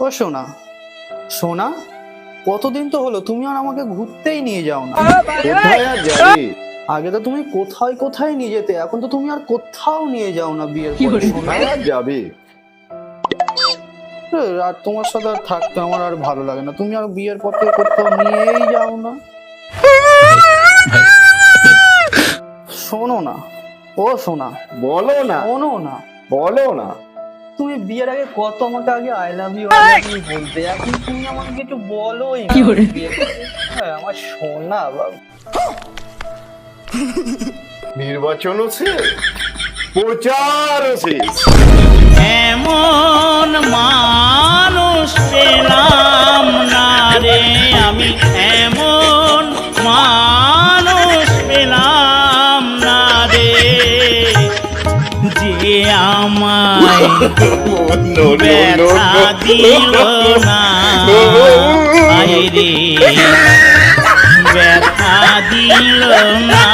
ও সোনা, সোনা, কতদিন তো হলো তুমি আর আমাকে ঘুরতেই নিয়ে যাও না। কোথায় আর যাবি? আগে তো তুমি কোথায় কোথায় নিয়ে যেতে, এখন তো তুমি আর কোথাও নিয়ে যাও না বিয়ের পরে। সোনা, কোথায় আর যাবি? আর তোমার সাথে আর থাকতে আমার আর ভালো লাগে না, তুমি আর বিয়ের পর থেকে কোথাও নিয়েই যাও না। শোনো না, ও সোনা, বলো না, শোনো না, বলো না। তুমি বিয়ের আগে কত আমাকে আগে আই লাভ ইউ বলতে, এখন তুমি আমাকে কিছু বলোই না। বিয়ের পরে। হ্যাঁ, আমার সোনা বাবা। নির্বাচনও শেষ, প্রচারও শেষ। এমন মানুষ পেলাম না রে আমি, এমন মানুষ পেলাম না রে, যে আমায় ব্যথা দিল না, আয় রে ব্যথা দিল না।